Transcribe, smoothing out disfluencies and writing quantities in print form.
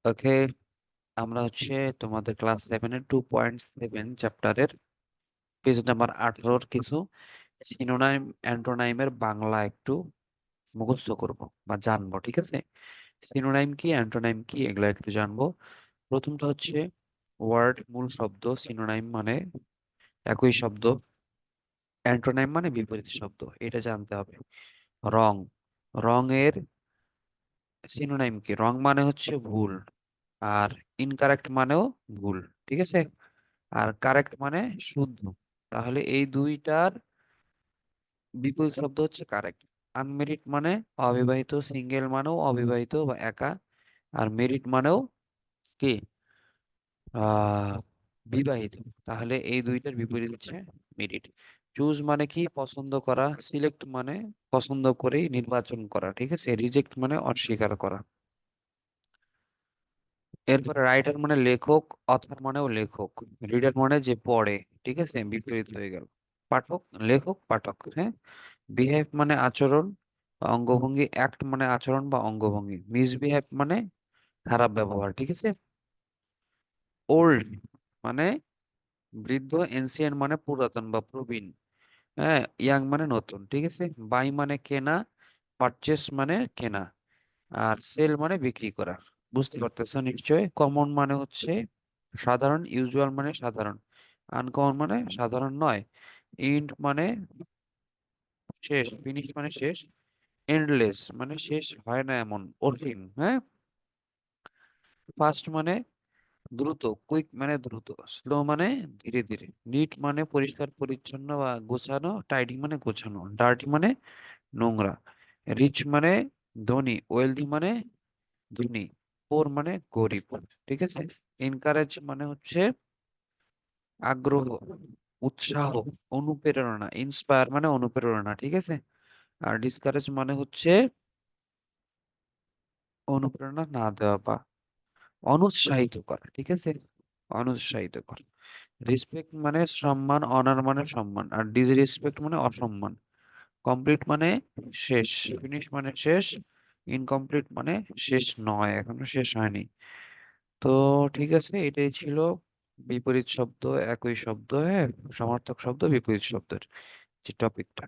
ওকে, আমরা তোমাদের ক্লাস 7-এর 2.7 চ্যাপ্টারের পেজ নাম্বার 18-র কিছু সিনোনাইম অ্যান্টোনাইমের বাংলা একটু মুখস্থ করব বা জানবো। ঠিক আছে, সিনোনাইম কি অ্যান্টোনাইম কি এগুলো একটু জানবো। প্রথমটা ওয়ার্ড, মূল শব্দ। সিনোনাইম মানে একই শব্দ, অ্যান্টোনাইম মানে বিপরীত শব্দ, এটা জানতে হবে। রং, রঙের সিনোনাইম কি? রং মানে ভুল, আর ইনকারেক্ট মানেও ভুল। ঠিক আছে, আর কারেক্ট মানে শুদ্ধ। তাহলে এই দুইটার বিপরীত শব্দ কারেক্ট। আনমেরিড মানে অবিবাহিত, সিঙ্গেল মানেও অবিবাহিত বা একা, আর মেরিড মানেও কি আহ বিবাহিত। তাহলে এই দুইটার বিপরীত মেরিড। চুজ মানে কি? পছন্দ করা। সিলেক্ট মানে পছন্দ করেই নির্বাচন করা। ঠিক আছে, রিজেক্ট মানে অস্বীকার করা। এরপরে রাইটার মানে লেখক, অথর মানেও লেখক, রিডার মানে যে পড়ে। ঠিক আছে, বিপরীত হয়ে গেল। পাঠক, লেখক, পাঠক। হ্যাঁ, বিহেভ মানে আচরণ বা অঙ্গভঙ্গি, অ্যাক্ট মানে আচরণ বা অঙ্গভঙ্গি, মিসবিহেভ মানে খারাপ ব্যবহার। ঠিক আছে, ওল্ড মানে বৃদ্ধ, এনসিয়েন্ট মানে পুরাতন বা প্রবীণ। হ্যাঁ, ইয়াং মানে নতুন। ঠিক আছে, বাই মানে কেনা, পারচেস মানে কেনা, আর সেল মানে বিক্রি করা। বুঝতে পারতেছো নিশ্চয়। কমন মানে সাধারণ, ইউজুয়াল মানে সাধারণ, আনকমন মানে সাধারণ নয়, ইন্ড মানে শেষ, ফিনিশ মানে শেষ, এন্ডলেস মানে শেষ হয় না এমন, অসীম। হ্যাঁ, ফাস্ট মানে দ্রুত, কুইক মানে দ্রুত, স্লো মানে ধীরে ধীরে, নিট মানে পরিষ্কার পরিচ্ছন্ন বা গোছানো, টাইডি মানে গোছানো, ডার্টি মানে নোংরা, রিচ মানে ধনী, ওয়েলদি মানে ধনী, পোর মানে গরিব। ঠিক আছে, এনকারেজ মানে আগ্রহ, উৎসাহ, অনুপ্রেরণা, ইন্সপায়ার মানে অনুপ্রেরণা। ঠিক আছে, আর ডিসকারেজ মানে অনুপ্রেরণা না দেওয়া বা অনুৎসাহিত করা। ঠিক আছে, অনুৎসাহিত করা। রেসপেক্ট মানে সম্মান, অনার মানে সম্মান, আর ডিসরেসপেক্ট মানে অসম্মান। কমপ্লিট মানে শেষ, ফিনিশ মানে শেষ, ইনকমপ্লিট মানে শেষ নয়, এখনো শেষ হয়নি। তো ঠিক আছে, এটাই ছিল বিপরীত শব্দ, একই শব্দ, হ্যাঁ, সমার্থক শব্দ, বিপরীত শব্দের যে টপিকটা।